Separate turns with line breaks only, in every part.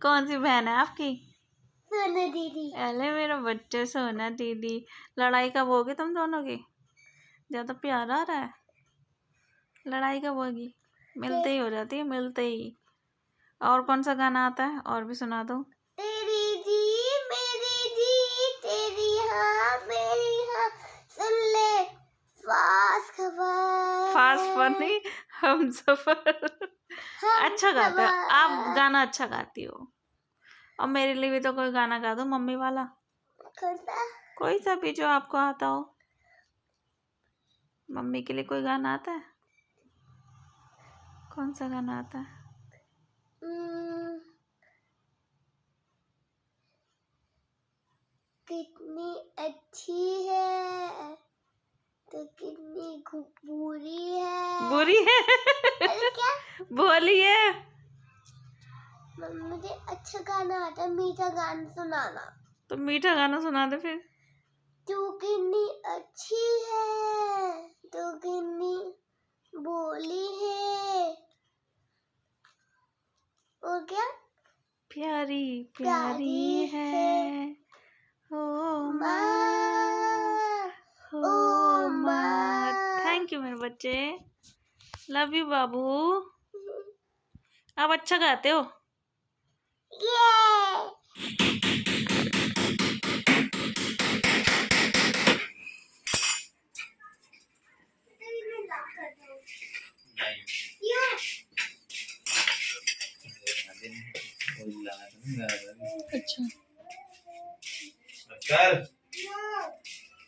कौन सी बहन है आपकी?
सोना दीदी।
अरे मेरा बच्चा सोना दीदी। लड़ाई कब होगी तुम दोनों की? ज्यादा प्यार आ रहा है? लड़ाई कब होगी? मिलते ही हो जाती है, मिलते ही। और कौन सा गाना आता है? और भी सुना दो।
तेरी जी मेरी जी, तेरी हाँ मेरी हाँ, सुन ले फास्ट खबर।
फास्ट फनी हम सफर। अच्छा गाते हो आप, गाना अच्छा गाती हो। और मेरे लिए भी तो कोई गाना गा दो, मम्मी वाला। कोई सा भी जो आपको आता हो। मम्मी के लिए कोई गाना आता है? कौन सा गाना आता है?
कितनी अच्छी है तो कितनी बुरी है।
बुरी है?
अरे क्या
बोलिए।
मुझे अच्छा गाना आता है, मीठा गाना सुनाना।
तो मीठा गाना सुना दे फिर।
तू कितनी अच्छी है तो कितनी बोली है। और क्या?
प्यारी प्यारी है हो माँ, हो माँ। थैंक यू मेरे बच्चे, लव यू बाबू। आप अच्छा गाते हो। अच्छा।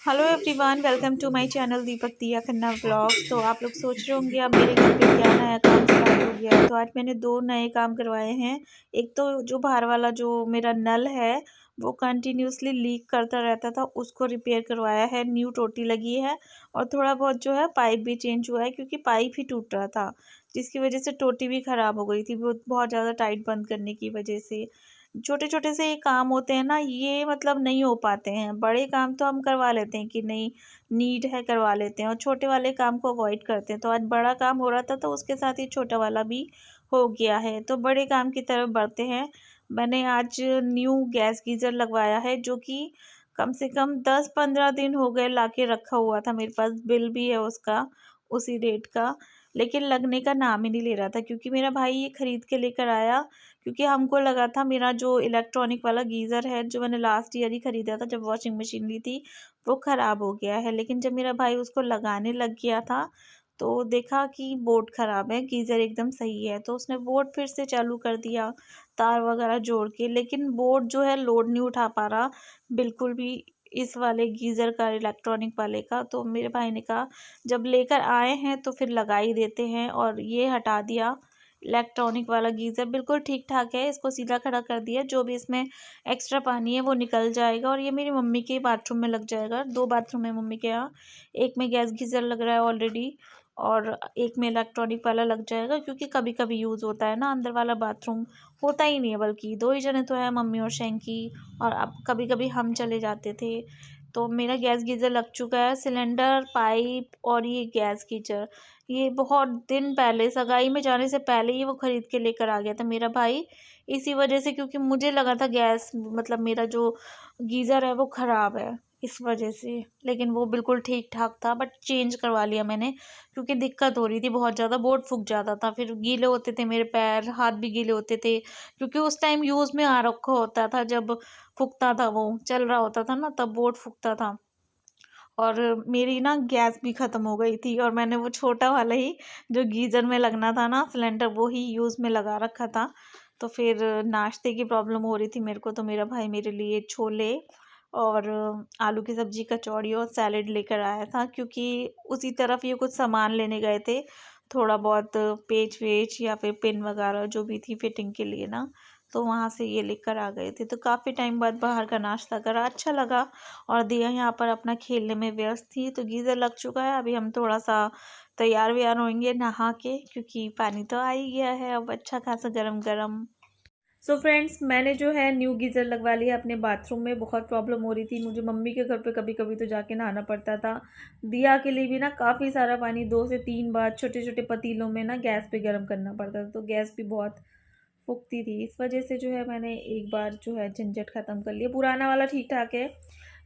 Hello everyone, welcome to my channel Deepak Diya Khanna vlogs. तो आप लोग सोच रहे होंगे अब मेरे घर पे क्या नया काम स्टार्ट हो गया है। तो आज मैंने 2 नए काम करवाए हैं। एक तो जो बाहर वाला जो मेरा नल है वो कंटिन्यूसली लीक करता रहता था, उसको रिपेयर करवाया है। न्यू टोटी लगी है और थोड़ा बहुत जो है पाइप भी चेंज हुआ है, क्योंकि पाइप ही टूट रहा था, जिसकी वजह से टोटी भी ख़राब हो गई थी बहुत ज़्यादा टाइट बंद करने की वजह से। छोटे छोटे से ये काम होते हैं ना, ये मतलब नहीं हो पाते हैं। बड़े काम तो हम करवा लेते हैं कि नहीं नीड है करवा लेते हैं, और छोटे वाले काम को अवॉइड करते हैं। तो आज बड़ा काम हो रहा था तो उसके साथ ही छोटा वाला भी हो गया है। तो बड़े काम की तरफ बढ़ते हैं। मैंने आज न्यू गैस गीज़र लगवाया है, जो कि कम से कम 10-15 दिन हो गए लाके रखा हुआ था मेरे पास। बिल भी है उसका उसी रेट का, लेकिन लगने का नाम ही नहीं ले रहा था, क्योंकि मेरा भाई ये ख़रीद के लेकर आया। क्योंकि हमको लगा था मेरा जो इलेक्ट्रॉनिक वाला गीज़र है, जो मैंने लास्ट ईयर ही ख़रीदा था जब वॉशिंग मशीन ली थी, वो ख़राब हो गया है। लेकिन जब मेरा भाई उसको लगाने लग गया था तो देखा कि बोर्ड ख़राब है, गीज़र एकदम सही है। तो उसने बोर्ड फिर से चालू कर दिया तार वगैरह जोड़ के, लेकिन बोर्ड जो है लोड नहीं उठा पा रहा बिल्कुल भी इस वाले गीज़र का, इलेक्ट्रॉनिक वाले का। तो मेरे भाई ने कहा जब लेकर आए हैं तो फिर लगा ही देते हैं, और ये हटा दिया। इलेक्ट्रॉनिक वाला गीज़र बिल्कुल ठीक ठाक है, इसको सीधा खड़ा कर दिया। जो भी इसमें एक्स्ट्रा पानी है वो निकल जाएगा, और ये मेरी मम्मी के बाथरूम में लग जाएगा। 2 बाथरूम है मम्मी के यहाँ, एक में गैस गीज़र लग रहा है ऑलरेडी और एक में इलेक्ट्रॉनिक वाला लग जाएगा, क्योंकि कभी कभी यूज़ होता है ना। अंदर वाला बाथरूम होता ही नहीं है, बल्कि 2 ही जने तो है, मम्मी और शैंकी, और अब कभी कभी हम चले जाते थे। तो मेरा गैस गीज़र लग चुका है, सिलेंडर, पाइप और ये गैस गीज़र। ये बहुत दिन पहले, सगाई में जाने से पहले ही वो ख़रीद के लेकर आ गया था मेरा भाई। इसी वजह से, क्योंकि मुझे लगा था गैस मतलब मेरा जो गीज़र है वो ख़राब है, इस वजह से। लेकिन वो बिल्कुल ठीक ठाक था, बट चेंज करवा लिया मैंने, क्योंकि दिक्कत हो रही थी बहुत ज़्यादा। बोर्ड फूक जाता था, फिर गीले होते थे मेरे पैर, हाथ भी गीले होते थे, क्योंकि उस टाइम यूज़ में आ रखा होता था। जब फूकता था, वो चल रहा होता था ना, तब बोर्ड फूकता था। और मेरी ना गैस भी ख़त्म हो गई थी, और मैंने वो छोटा वाला ही जो गीज़र में लगना था ना सिलेंडर, वो ही यूज़ में लगा रखा था। तो फिर नाश्ते की प्रॉब्लम हो रही थी मेरे को, तो मेरा भाई मेरे लिए छोले और आलू की सब्ज़ी, कचौड़ी और सैलेड लेकर आया था, क्योंकि उसी तरफ ये कुछ सामान लेने गए थे, थोड़ा बहुत पेच वेच या फिर पिन वगैरह जो भी थी फिटिंग के लिए ना। तो वहाँ से ये लेकर आ गए थे। तो काफ़ी टाइम बाद बाहर का नाश्ता करा, अच्छा लगा। और दिया यहाँ पर अपना खेलने में व्यस्त थी। तो गीज़र लग चुका है, अभी हम थोड़ा सा तैयार व्यार होंगे नहा के, क्योंकि पानी तो आ ही गया है अब अच्छा खासा गरम गरम। सो फ्रेंड्स, मैंने जो है न्यू गीज़र लगवा लिया अपने बाथरूम में। बहुत प्रॉब्लम हो रही थी मुझे, मम्मी के घर पे कभी कभी तो जाके नहाना पड़ता था। दिया के लिए भी ना काफ़ी सारा पानी 2 से 3 बार छोटे छोटे पतीलों में ना गैस पे गर्म करना पड़ता था, तो गैस भी बहुत फूकती थी। इस वजह से जो है मैंने एक बार जो है झंझट ख़त्म कर लिया। पुराना वाला ठीक ठाक है।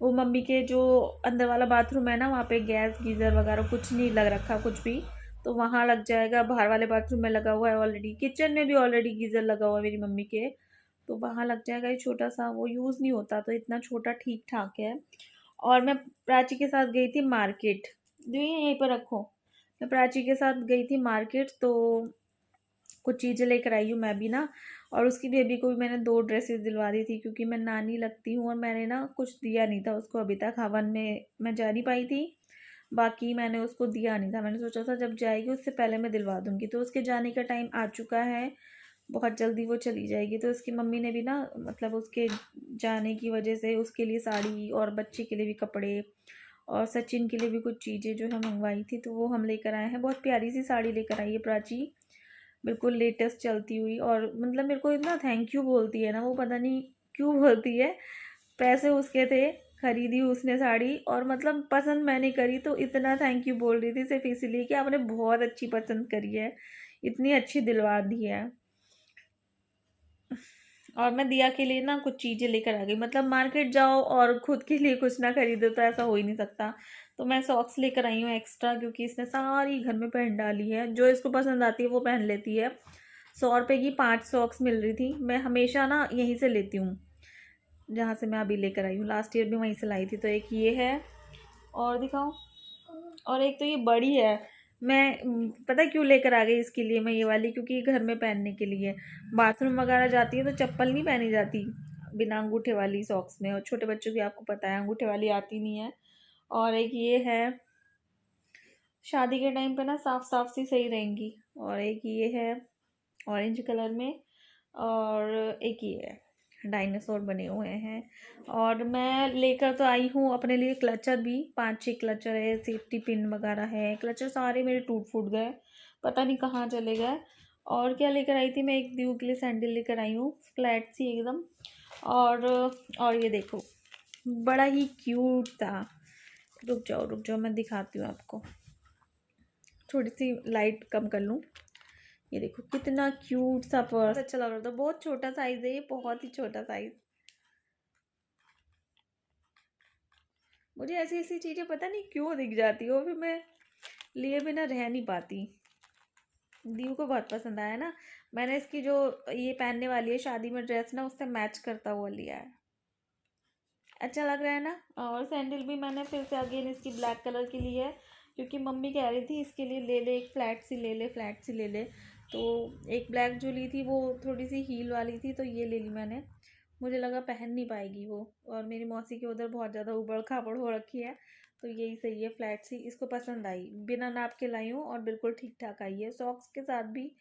वो मम्मी के जो अंदर वाला बाथरूम है ना, वहाँ पे गैस गीज़र वगैरह कुछ नहीं लग रखा कुछ भी, तो वहाँ लग जाएगा। बाहर वाले बाथरूम में लगा हुआ है ऑलरेडी, किचन में भी ऑलरेडी गीज़र लगा हुआ है मेरी मम्मी के, तो वहाँ लग जाएगा। ये छोटा सा वो यूज़ नहीं होता, तो इतना छोटा ठीक ठाक है। और मैं प्राची के साथ गई थी मार्केट। जो ये यहीं पर रखो। मैं प्राची के साथ गई थी मार्केट, तो कुछ चीज़ें लेकर आई हूँ मैं भी ना। और उसकी बेबी को भी मैंने 2 ड्रेसेस दिलवा दी थी, क्योंकि मैं नानी लगती हूँ और मैंने ना कुछ दिया नहीं था उसको अभी तक। हवन में मैं जा नहीं पाई थी, बाकी मैंने उसको दिया नहीं था। मैंने सोचा था जब जाएगी उससे पहले मैं दिलवा दूँगी। तो उसके जाने का टाइम आ चुका है, बहुत जल्दी वो चली जाएगी। तो उसकी मम्मी ने भी ना, मतलब उसके जाने की वजह से उसके लिए साड़ी और बच्चे के लिए भी कपड़े और सचिन के लिए भी कुछ चीज़ें जो है मंगवाई थी, तो वो हम लेकर आए हैं। बहुत प्यारी सी साड़ी लेकर आई है प्राची, बिल्कुल लेटेस्ट चलती हुई। और मतलब मेरे को इतना थैंक यू बोलती है ना वो, पता नहीं क्यों बोलती है। पैसे उसके थे, खरीदी उसने साड़ी, और मतलब पसंद मैंने करी, तो इतना थैंक यू बोल रही थी सिर्फ इसीलिए कि आपने बहुत अच्छी पसंद करी है, इतनी अच्छी दिलवा दी है। और मैं दिया के लिए ना कुछ चीज़ें लेकर आ गई। मतलब मार्केट जाओ और खुद के लिए कुछ ना खरीदो तो ऐसा हो ही नहीं सकता। तो मैं सॉक्स लेकर आई हूँ एक्स्ट्रा, क्योंकि इसने सारी घर में पहन डाली है। जो इसको पसंद आती है वो पहन लेती है। 100 रुपये की 5 सॉक्स मिल रही थी। मैं हमेशा ना यहीं से लेती हूँ, जहाँ से मैं अभी लेकर आई हूँ। लास्ट ईयर भी वहीं से लाई थी। तो एक ये है, और दिखाओ, और एक तो ये बड़ी है। मैं पता है क्यों लेकर आ गई इसके लिए मैं ये वाली, क्योंकि ये घर में पहनने के लिए। बाथरूम वगैरह जाती है तो चप्पल नहीं पहनी जाती बिना अंगूठे वाली सॉक्स में, और छोटे बच्चों की आपको पता है अंगूठे वाली आती नहीं है। और एक ये है, शादी के टाइम पे ना साफ साफ सी सही रहेंगी। और एक ये है ऑरेंज कलर में। और एक ये है, डायनासोर बने हुए हैं। और मैं लेकर तो आई हूँ अपने लिए क्लचर भी, 5-6 क्लचर है, सेफ्टी पिन वगैरह है। क्लचर सारे मेरे टूट फूट गए, पता नहीं कहाँ चले गए। और क्या लेकर आई थी मैं, एक दीव के लिए सैंडल लेकर आई हूँ, फ्लैट सी एकदम। और ये देखो, बड़ा ही क्यूट था। रुक जाओ मैं दिखाती हूँ आपको, थोड़ी सी लाइट कम कर लूँ। ये देखो कितना क्यूट सा पर्स, अच्छा लग रहा था। बहुत छोटा साइज है ये, बहुत ही छोटा साइज। मुझे ऐसी ऐसी चीज़ें पता नहीं क्यों दिख जाती हो, फिर मैं लिए बिना रह नहीं पाती। दीव को बहुत पसंद आया ना। मैंने इसकी जो ये पहनने वाली है शादी में ड्रेस ना, उससे मैच करता हुआ लिया है। अच्छा लग रहा है ना। और सैंडल भी मैंने फिर से अगेन इसकी ब्लैक कलर की ली है, क्योंकि मम्मी कह रही थी इसके लिए ले ले, एक फ्लैट सी ले ले, फ्लैट सी ले ले। तो एक ब्लैक जो ली थी वो थोड़ी सी हील वाली थी, तो ये ले ली मैंने। मुझे लगा पहन नहीं पाएगी वो, और मेरी मौसी के उधर बहुत ज़्यादा उबड़ खाबड़ हो रखी है, तो यही सही है फ्लैट सी। इसको पसंद आई, बिना नाप के लाई हूँ और बिल्कुल ठीक ठाक आई है। सॉक्स के साथ भी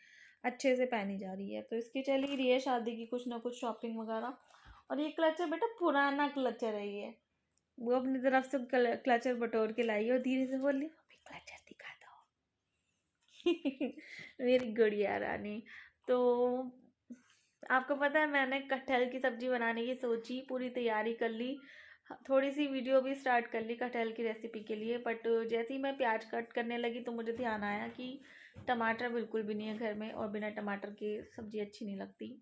अच्छे से पहनी जा रही है। तो इसकी चल ही रही है शादी की कुछ ना कुछ शॉपिंग वगैरह। और ये क्लचर बेटा पुराना क्लचर है ये, वो अपनी तरफ से क्लचर बटोर के लाई और धीरे से बोली मम्मी क्लचर दिखा दो। मेरी गुड़िया रानी। तो आपको पता है मैंने कटहल की सब्जी बनाने की सोची, पूरी तैयारी कर ली, थोड़ी सी वीडियो भी स्टार्ट कर ली कटहल की रेसिपी के लिए। बट जैसे ही मैं प्याज कट करने लगी तो मुझे ध्यान आया कि टमाटर बिल्कुल भी नहीं है घर में, और बिना टमाटर के सब्जी अच्छी नहीं लगती।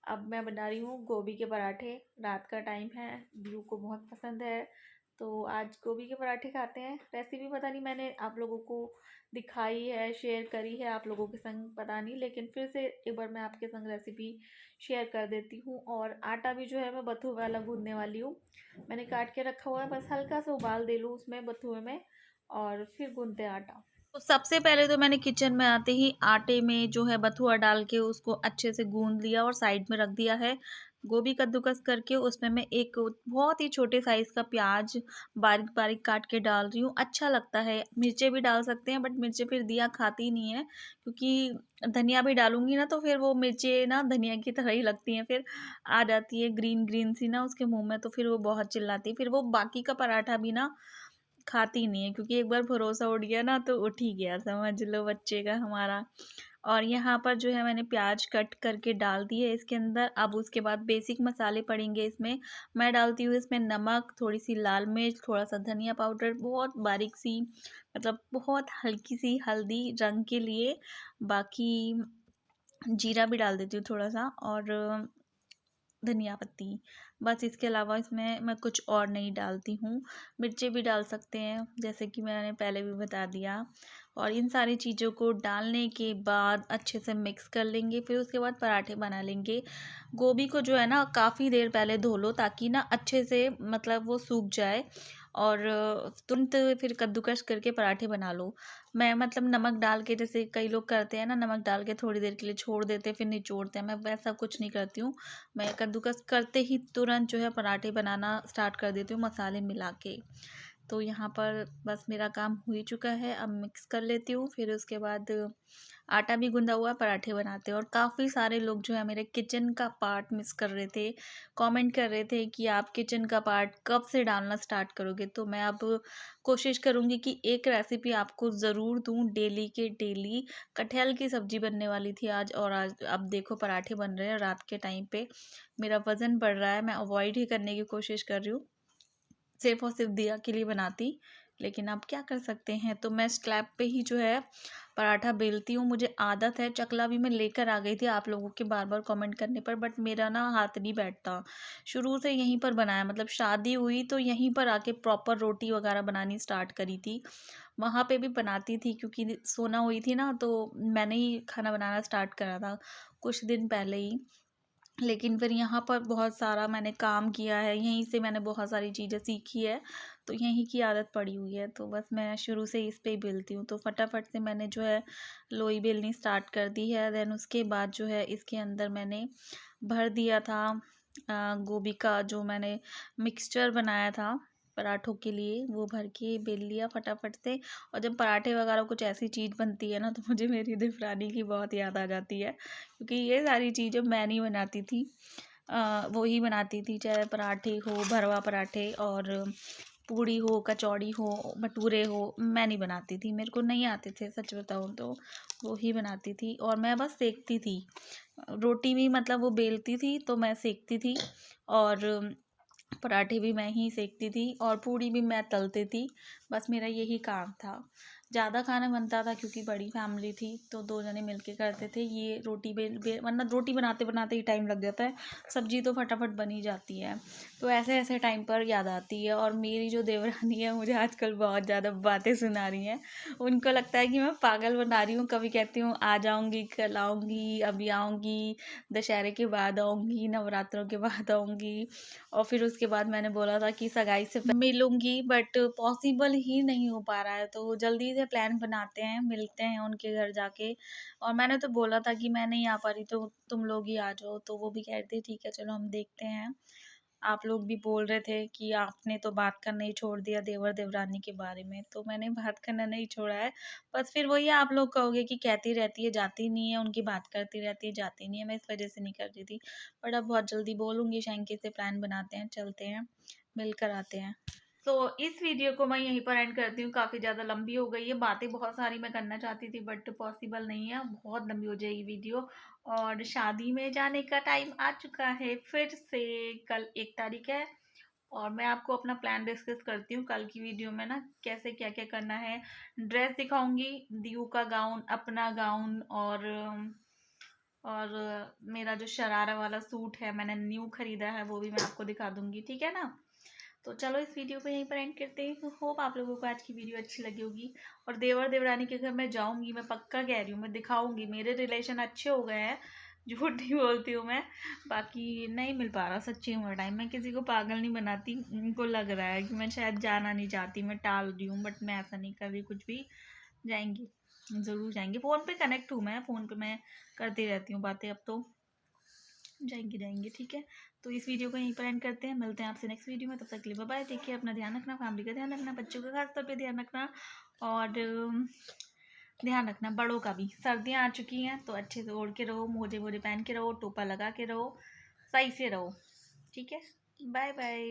अब मैं बना रही हूँ गोभी के पराठे। रात का टाइम है, व्यू को बहुत पसंद है, तो आज गोभी के पराठे खाते हैं। रेसिपी पता नहीं मैंने आप लोगों को दिखाई है, शेयर करी है आप लोगों के संग, पता नहीं, लेकिन फिर से एक बार मैं आपके संग रेसिपी शेयर कर देती हूँ। और आटा भी जो है मैं बथुए वाला गूंदने वाली हूँ। मैंने काट के रखा हुआ है, बस हल्का सा उबाल दे लूँ उसमें बथुए में, और फिर गूंदते हैं आटा। तो सबसे पहले तो मैंने किचन में आते ही आटे में जो है बथुआ डाल के उसको अच्छे से गूंद लिया और साइड में रख दिया है। गोभी कद्दूकस करके उसमें मैं एक बहुत ही छोटे साइज़ का प्याज बारीक बारीक काट के डाल रही हूँ। अच्छा लगता है, मिर्चें भी डाल सकते हैं, बट मिर्चें फिर दिया खाती नहीं है, क्योंकि धनिया भी डालूंगी ना तो फिर वो मिर्चें ना धनिया की तरह ही लगती हैं, फिर आ जाती है ग्रीन ग्रीन सी ना उसके मुंह में, तो फिर वो बहुत चिल्लाती है। फिर वो बाकी का पराठा भी ना खाती नहीं है, क्योंकि एक बार भरोसा उठ गया ना तो उठ ही गया, समझ लो बच्चे का हमारा। और यहाँ पर जो है मैंने प्याज कट करके डाल दी है इसके अंदर। अब उसके बाद बेसिक मसाले पड़ेंगे इसमें। मैं डालती हूँ इसमें नमक, थोड़ी सी लाल मिर्च, थोड़ा सा धनिया पाउडर, बहुत बारीक सी, मतलब बहुत हल्की सी हल्दी रंग के लिए। बाकी जीरा भी डाल देती हूँ थोड़ा सा, और धनिया पत्ती। बस इसके अलावा इसमें मैं कुछ और नहीं डालती हूँ। मिर्ची भी डाल सकते हैं जैसे कि मैंने पहले भी बता दिया। और इन सारी चीज़ों को डालने के बाद अच्छे से मिक्स कर लेंगे। फिर उसके बाद पराठे बना लेंगे। गोभी को जो है ना काफ़ी देर पहले धो लो ताकि ना अच्छे से मतलब वो सूख जाए, और तुरंत फिर कद्दूकस करके पराठे बना लो। मैं मतलब नमक डाल के, जैसे कई लोग करते हैं ना, नमक डाल के थोड़ी देर के लिए छोड़ देते हैं फिर निचोड़ते हैं, मैं वैसा कुछ नहीं करती हूँ। मैं कद्दूकस करते ही तुरंत जो है पराठे बनाना स्टार्ट कर देती हूँ मसाले मिला के। तो यहाँ पर बस मेरा काम हो ही चुका है, अब मिक्स कर लेती हूँ। फिर उसके बाद आटा भी गूंदा हुआ पराठे बनाते हैं। और काफ़ी सारे लोग जो है मेरे किचन का पार्ट मिस कर रहे थे, कमेंट कर रहे थे कि आप किचन का पार्ट कब से डालना स्टार्ट करोगे। तो मैं अब कोशिश करूँगी कि एक रेसिपी आपको ज़रूर दूँ डेली के डेली। कटहल की सब्ज़ी बनने वाली थी आज, और आज अब देखो पराठे बन रहे हैं रात के टाइम पे। मेरा वज़न बढ़ रहा है, मैं अवॉइड ही करने की कोशिश कर रही हूँ, सिर्फ़ और सिर्फ दिया के लिए बनाती, लेकिन अब क्या कर सकते हैं। तो मैं स्लैब पे ही जो है पराठा बेलती हूँ, मुझे आदत है। चकला भी मैं लेकर आ गई थी आप लोगों के बार बार कमेंट करने पर, बट मेरा ना हाथ नहीं बैठता। शुरू से यहीं पर बनाया, मतलब शादी हुई तो यहीं पर आके प्रॉपर रोटी वगैरह बनानी स्टार्ट करी थी। वहाँ पे भी बनाती थी क्योंकि सोना हुई थी ना, तो मैंने ही खाना बनाना स्टार्ट करा था कुछ दिन पहले ही। लेकिन फिर यहाँ पर बहुत सारा मैंने काम किया है, यहीं से मैंने बहुत सारी चीज़ें सीखी है, तो यहीं की आदत पड़ी हुई है। तो बस मैं शुरू से इस पे ही बेलती हूँ। तो फटाफट से मैंने जो है लोई बेलनी स्टार्ट कर दी है। देन उसके बाद जो है इसके अंदर मैंने भर दिया था गोभी का जो मैंने मिक्सचर बनाया था पराठों के लिए, वो भर के बेल लिया फटाफट से। और जब पराठे वगैरह कुछ ऐसी चीज़ बनती है ना, तो मुझे मेरी देवरानी की बहुत याद आ जाती है, क्योंकि ये सारी चीज़ें मैं नहीं बनाती थी, वो ही बनाती थी। चाहे पराठे हो, भरवा पराठे, और पूड़ी हो, कचौड़ी हो, भटूरे हो, मैं नहीं बनाती थी, मेरे को नहीं आते थे सच बताऊँ तो। वो ही बनाती थी और मैं बस सेकती थी। रोटी भी मतलब वो बेलती थी तो मैं सेकती थी, और पराठे भी मैं ही सेकती थी, और पूड़ी भी मैं तलती थी। बस मेरा यही काम था। ज़्यादा खाना बनता था क्योंकि बड़ी फैमिली थी, तो 2 जने मिल के करते थे। ये रोटी वरना रोटी बनाते बनाते ही टाइम लग जाता है, सब्जी तो फटाफट बन ही जाती है। तो ऐसे ऐसे टाइम पर याद आती है। और मेरी जो देवरानी है मुझे आजकल बहुत ज़्यादा बातें सुना रही हैं। उनको लगता है कि मैं पागल बना रही हूँ। कभी कहती हूँ आ जाऊँगी, कल आऊँगी, अभी आऊँगी, दशहरे के बाद आऊँगी, नवरात्रों के बाद आऊँगी। और फिर उसके बाद मैंने बोला था कि सगाई से मिलूंगी, बट पॉसिबल ही नहीं हो पा रहा है। तो जल्दी से प्लान बनाते हैं, मिलते हैं उनके घर जाके। और मैंने तो बोला था कि मैं नहीं आ पा रही तो तुम लोग ही आ जाओ, तो वो भी कह रहे थे ठीक है चलो हम देखते हैं। आप लोग भी बोल रहे थे कि आपने तो बात करना ही छोड़ दिया देवर देवरानी के बारे में, तो मैंने बात करना नहीं छोड़ा है। बस फिर वही आप लोग कहोगे कि कहती रहती है जाती नहीं है, उनकी बात करती रहती है जाती नहीं है, मैं इस वजह से नहीं कर रही थी। बट अब बहुत जल्दी बोलूँगी, शैंकी से प्लान बनाते हैं, चलते हैं, मिलकर आते हैं। तो इस वीडियो को मैं यहीं पर एंड करती हूँ। काफ़ी ज़्यादा लंबी हो गई है, बातें बहुत सारी मैं करना चाहती थी बट पॉसिबल नहीं है, बहुत लंबी हो जाएगी वीडियो। और शादी में जाने का टाइम आ चुका है फिर से, कल 1 तारीख है। और मैं आपको अपना प्लान डिस्कस करती हूँ कल की वीडियो में ना, कैसे क्या क्या करना है। ड्रेस दिखाऊंगी, दीयू का गाउन, अपना गाउन, और मेरा जो शरारा वाला सूट है मैंने न्यू खरीदा है, वो भी मैं आपको दिखा दूंगी, ठीक है ना। तो चलो इस वीडियो को यहीं पर एंड करते हैं। होप आप लोगों को आज की वीडियो अच्छी लगी होगी। और देवर देवरानी के घर मैं जाऊंगी, मैं पक्का कह रही हूँ, मैं दिखाऊंगी। मेरे रिलेशन अच्छे हो गए हैं, झूठ नहीं बोलती हूँ मैं। बाकी नहीं मिल पा रहा सच्ची में टाइम, मैं किसी को पागल नहीं बनाती। उनको लग रहा है कि मैं शायद जाना नहीं चाहती, मैं टाल रही हूँ, बट मैं ऐसा नहीं कर रही कुछ भी। जाएंगी, ज़रूर जाएंगे। फ़ोन पे कनेक्ट हूँ मैं, फ़ोन पे मैं करती रहती हूँ बातें, अब तो जाएंगे जाएंगे, ठीक है। तो इस वीडियो को यहीं पर एंड करते हैं, मिलते हैं आपसे नेक्स्ट वीडियो में। तब तक के लिए बाय बाय, टेक केयर, अपना ध्यान रखना, फैमिली का ध्यान रखना, बच्चों का खास तौर पे ध्यान रखना। और ध्यान रखना बड़ों का भी। सर्दियाँ आ चुकी हैं तो अच्छे से ओढ़ के रहो, मोजे वोजे पहन के रहो, टोपा लगा के रहो, सही से रहो, ठीक है। Bye bye.